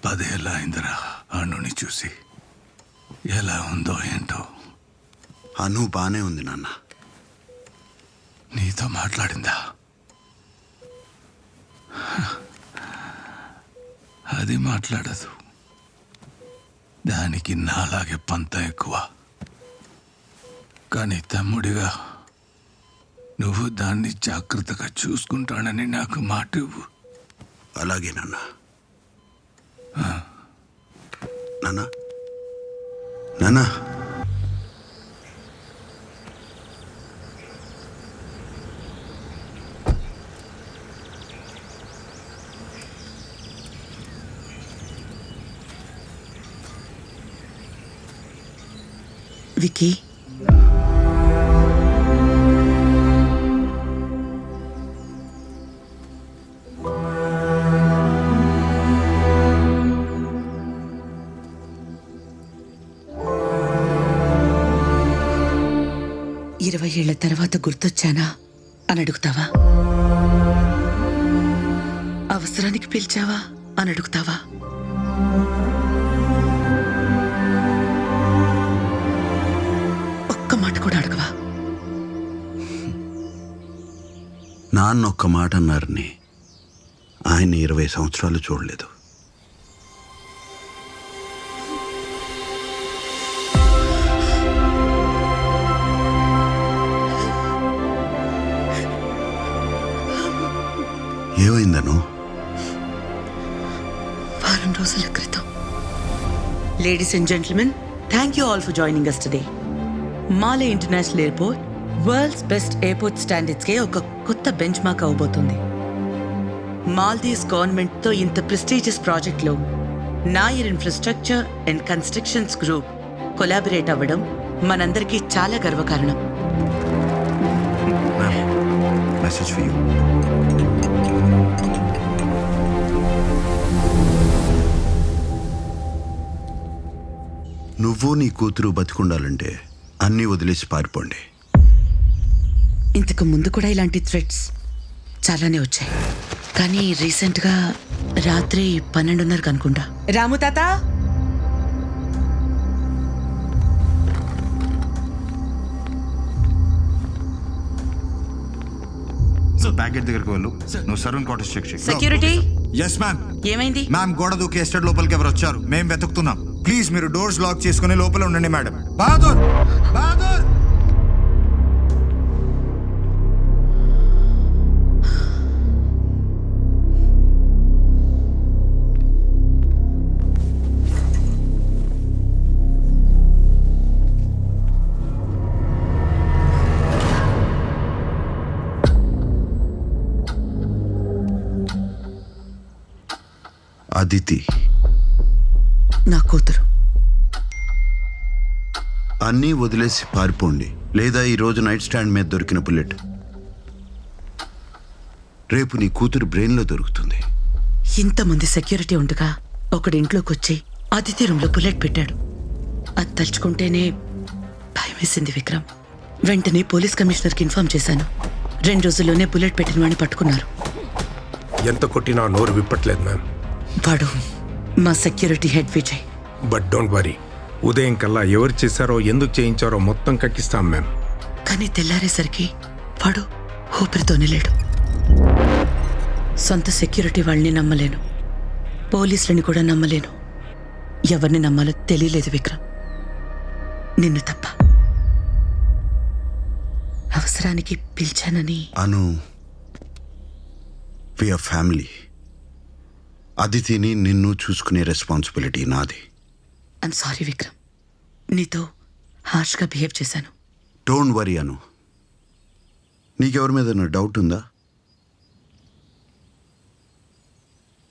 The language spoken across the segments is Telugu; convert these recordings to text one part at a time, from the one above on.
10 ఏళ్ళ అయిందిరా అన్నుని చూసి. ఎలా ఉందో ఏంటో. అను బానే ఉంది నాన్న. నీతో మాట్లాడిందా? అది మాట్లాడదు. దానికి నాలాగే పంత ఎక్కువ. కానీ తమ్ముడిగా నువ్వు దాన్ని జాగ్రత్తగా చూసుకుంటానని నాకు మాట ఇవ్వు. అలాగే నాన్న. నాన్న నాన్న వికీ, ఇరవై ఏళ్ల తర్వాత గుర్తొచ్చానా అని అడుగుతావా? అవసరానికి పిలిచావా అని అడుగుతావా? ఒక్క మాట కూడా అడగవా? నాన్న ఒక్క మాట అన్నారని ఆయన 20 సంవత్సరాలు చూడలేదు. ఏమైందను? వారం రోజుల క్రితం. Ladies and gentlemen, thank you all for joining us today. Male international airport world's best airport standards కే ఒక కొత్త బెంచ్ మార్క్ అవబోతుంది. మాల్దీవ్స్ గవర్నమెంట్ తో ఇంత ప్రెస్టీజియస్ ప్రాజెక్ట్ లో Nair infrastructure and constructions group collaborate అవ్వడం మనందరికీ చాలా గర్వకారణం. Message for you. నువ్వు నీ కూతురు బతికుండాలంటే అన్నీ వదిలేసి పారిపోండి. ఇంతకు ముందు కూడా ఇలాంటి థ్రెట్స్ చాలానే వచ్చాయి, కానీ రీసెంట్గా రాత్రి 12:30 అనుకుంటా. రాము తాత, ప్యాకెట్ దగ్గరికి వెళ్ళు. నువ్వు సరూన్ క్వార్టర్స్ చెక్ చేయి. సెక్యూరిటీ. Yes ma'am. ఏమైంది? మ్యామ్, గోడ దూకి ఎస్టేట్ లోపలికి ఎవరు వచ్చారు? మేము వెతుకుతున్నాం. ప్లీజ్ మీరు డోర్స్ లాక్ చేసుకుని లోపల ఉండండి మేడం. బహదూర్, బహదూర్. అదితి నా కూతురు. అన్నీ వదిలేసి పారిపోండి, లేదా ఈరోజు నైట్ స్టాండ్ మీద దొరికిన బుల్లెట్ రేపు నీ కూతురు బ్రెయిన్లో దొరుకుతుంది. ఇంతమంది సెక్యూరిటీ ఉండగా ఒకడి ఇంట్లోకి వచ్చి అతిథి రూమ్లో బుల్లెట్ పెట్టాడు. అది తలుచుకుంటేనే భయం వేసింది విక్రమ్. వెంటనే పోలీస్ కమిషనర్కి ఇన్ఫార్మ్ చేశాను. 2 రోజుల్లోనే బుల్లెట్ పెట్టిన వాడిని పట్టుకున్నారు. ఎంత కొట్టినా నోరు విప్పట్లేదు మ్యామ్. వాడు మా security head Vijay. But don't worry, ఉదయం కల్లా ఎవరు చేశారో ఎందుకు చేయించారో మొత్తం కక్కిస్తాం మ్యామ్. కానీ తెల్లారేసరికి వాడు ఊపిరితోనే లేడు. సొంత సెక్యూరిటీ వాళ్ళని నమ్మలేను, పోలీసులని కూడా నమ్మలేను. ఎవరిని నమ్మాలో తెలియలేదు విక్రమ్, నిన్ను తప్ప. అవసరానికి పిలిచానని. అను, వి ఆర్ ఫ్యామిలీ. అదితిని నిన్ను చూసుకునే రెస్పాన్సిబిలిటీ నాది. ఐమ్ సారీ విక్రమ్, నీతో హార్ష్గా బిహేవ్ చేశాను. డోంట్ వరీ అను. నీకెవరి మీద డౌట్ ఉందా?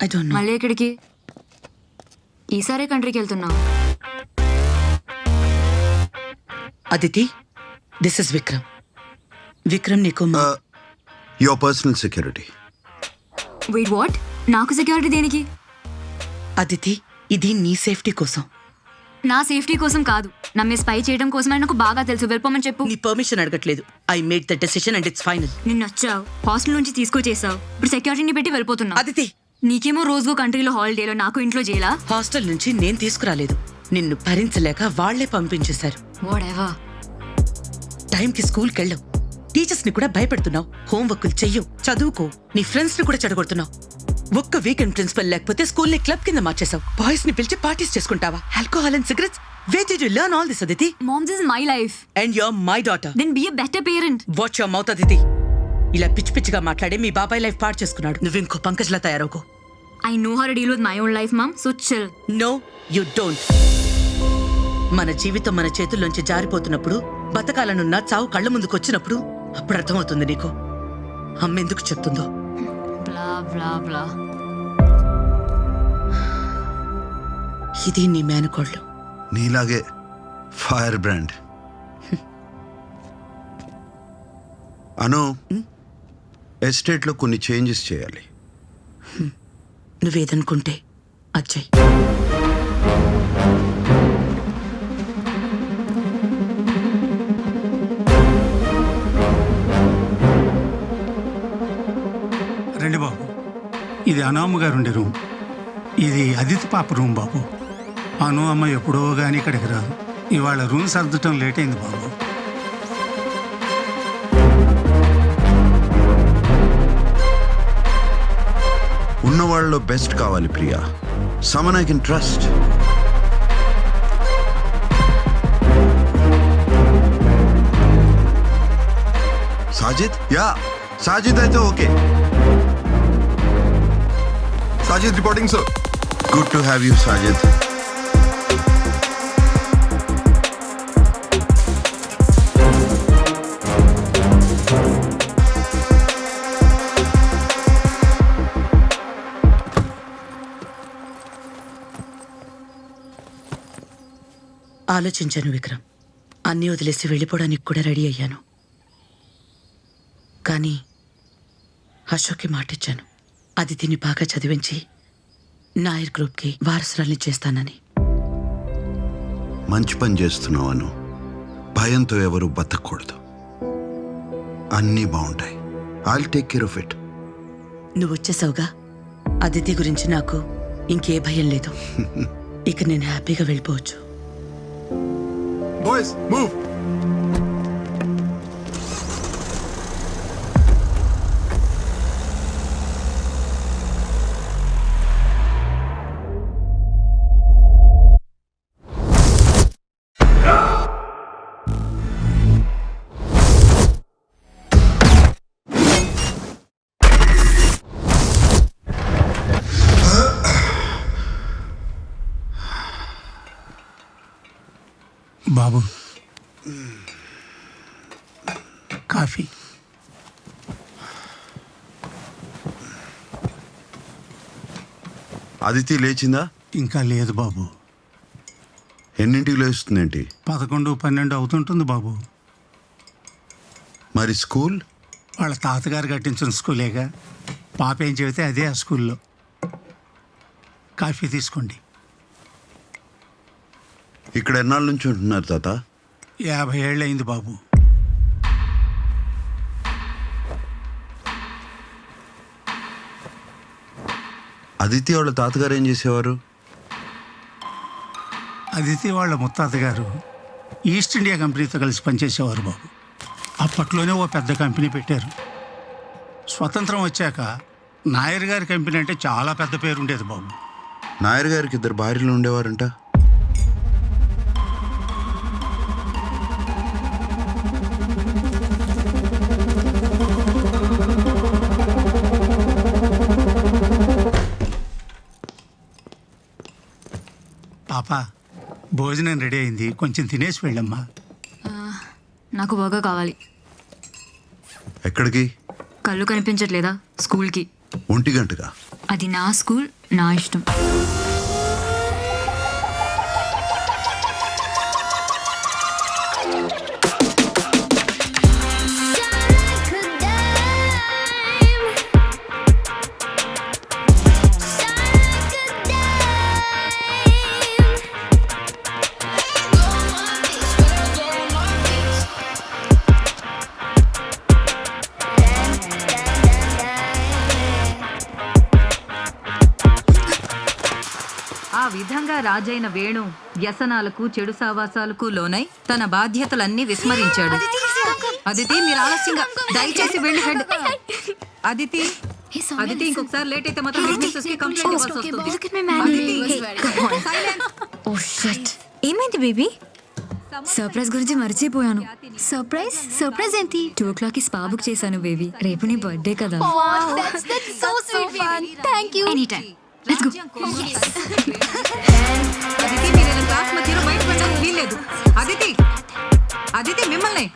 I don't know. మళ్ళీ ఎక్కడికి? ఈసారే కంట్రీకి వెళ్తున్నావు? Aditi, this is Vikram. విక్రమ్ నీకు your personal security. Wait, what? నాకు సెక్యూరిటీ దేనికి? అదితి, ఇది నీ సేఫ్టీ కోసం. నా సేఫ్టీ కోసం కాదు, నమ్మే స్పై చేయడం కోసం అని నాకు బాగా తెలుసు. వెళ్ళిపోమని చెప్పు. నీ పర్మిషన్ అడగట్లేదు. I made the decision and it's final. నిన్ను వచ్చావు, హాస్టల్ నుంచి తీసుకొచ్చేసావు, ఇప్పుడు సెక్యూరిటీని పెట్టి వెళ్ళిపోతున్నావు. అదితి, నీకేమో రోజుకో కంట్రీలో హాలిడేలో నాకు ఇంట్లో చేయాలా? హాస్టల్ నుంచి నేను తీసుకురాలేదు, నిన్ను భరించలేక వాళ్లే పంపించేశారు. వాడెవర్. టైంకి స్కూల్కి వెళ్ళవు, టీచర్స్ ని కూడా భయపెడుతున్నావు, హోంవర్క్లు చెయ్యవు, చదువుకో, నీ ఫ్రెండ్స్ ని కూడా చెడగొడుతున్నావు. ఒక్క వీకెండ్ ప్రిన్సిపల్ లేకపోతే స్కూల్ ని క్లబ్ కింద మార్చేసావు. బాయ్స్ ని పిలిచి పార్టీస్ చేసుకుంటావా? Alcohol and cigarettes. Where did you learn all this, Aditi? Mom, this is my life. And you're my daughter. Then be a better parent. Watch your mouth, Aditi. ఇలా పిచ్చి పిచ్చిగా మాట్లాడే మీ బాబాయ్ లైఫ్ పాడు చేసుకున్నాడు. నువ్వు ఇంకో పంకజ్లా తయారవుకో. I know how to deal with my own life, Mom. So chill. No, you don't. మన జీవితం మన చేతుల్లోంచి జారిపోతున్నప్పుడు, బతకాలనున్న చావు కళ్ళ ముందుకు వచ్చినప్పుడు అప్పుడు అర్థమవుతుంది నీకు అమ్మ ఎందుకు చెప్తుందో. Blah, blah, blah. ఇది నీ మేనకోళ్ళు. నీలాగే ఫైర్ బ్రాండ్. అను, ఎస్టేట్లో కొన్ని చేంజెస్ చేయాలి. నువ్వేదనుకుంటే అచ్చయ్. రండి బాబు, ఇది అనామ్మ గారు ఉండే రూమ్, ఇది అదితి పాప రూమ్ బాబు. అను అమ్మ ఎప్పుడో కానీ ఇక్కడికి రాదు. ఇవాళ రూమ్ సర్దటం లేట్ అయింది బాబు. ఉన్నవాళ్ళలో బెస్ట్ కావాలి Priya, someone I can trust. Sajid? Yeah, Sajid అయితే okay. Sajid reporting sir. Good to have you Sajid. ఆలోచించాను విక్రమ్, అన్నీ వదిలేసి వెళ్ళిపోవడానికి కూడా రెడీ అయ్యాను. కానీ అశోక్కి మాటిచ్చాను, అదితిని బాగా చదివించి నాయర్ గ్రూప్కి వారసురాల్ని చేస్తానని. మంచి పని చేస్తున్నావు అను. భయంతో ఎవరు బతకూడదు. అన్నీ బాగుంటాయి. I'll take care of it. నువ్వు వచ్చేసావుగా, అదితి గురించి నాకు ఇంకే భయం లేదు. ఇక నేను హ్యాపీగా వెళ్ళిపోవచ్చు. Boys move. బాబు, కాఫీ. అదితి లేచిందా? ఇంకా లేదు బాబు. ఎన్నింటికి లేస్తుందేంటి? 11, 12 అవుతుంటుంది బాబు. మరి స్కూల్? వాళ్ళ తాతగారు కట్టించిన స్కూలేగా, పాప ఏం చెబితే అదే ఆ స్కూల్లో. కాఫీ తీసుకోండి. ఇక్కడ ఎన్నాళ్ళ నుంచి ఉంటున్నారు తాత? 50 ఏళ్ళు అయింది బాబు. అదితి వాళ్ళ తాతగారు ఏం చేసేవారు? అదితి వాళ్ళ ముత్తాతగారు ఈస్ట్ ఇండియా కంపెనీతో కలిసి పనిచేసేవారు బాబు. అప్పట్లోనే ఓ పెద్ద కంపెనీ పెట్టారు. స్వతంత్రం వచ్చాక నాయర్ గారి కంపెనీ అంటే చాలా పెద్ద పేరు ఉండేది బాబు. నాయర్ గారికి 2 భార్యలు ఉండేవారంట. పాప, భోజనం రెడీ అయింది, కొంచెం తినేసి వెళ్ళమ్మా. నాకు బాగా కావాలి. ఎక్కడికి? కళ్ళు కనిపించట్లేదా? స్కూల్కి. 1 గంటగా? అది నా స్కూల్, నా ఇష్టం. ఆ విధంగా రాజైన వేణు వ్యసనాలకు చెడు సావాసాలకు లోనై తన బాధ్యతలన్నీ విస్మరించాడు. అదితి మీరు ఆలస్యంగా దయచేసి వెళ్ళి హెడ్. అదితి అదితి ఇంకొకసారి లేట్ అయితే మాత్రం హెడ్ మిస్ట్రెస్ కి కంప్లైంట్ ఇవ్వాల్సి వస్తుంది. అదితి, ఏమైంది బేబీ? సర్ప్రైజ్ గురించి మర్చిపోయాను. సర్ప్రైజ్ ఏంటి? 2 o'clock స్పా బుక్ చేశాను బేబీ. రేపు నీ బర్త్డే కదా. Let's go. అదితి మీరు క్లాస్ మధ్యలో బయట పెట్టడానికి వీల్లేదు. అదితి అదితి మిమ్మల్ని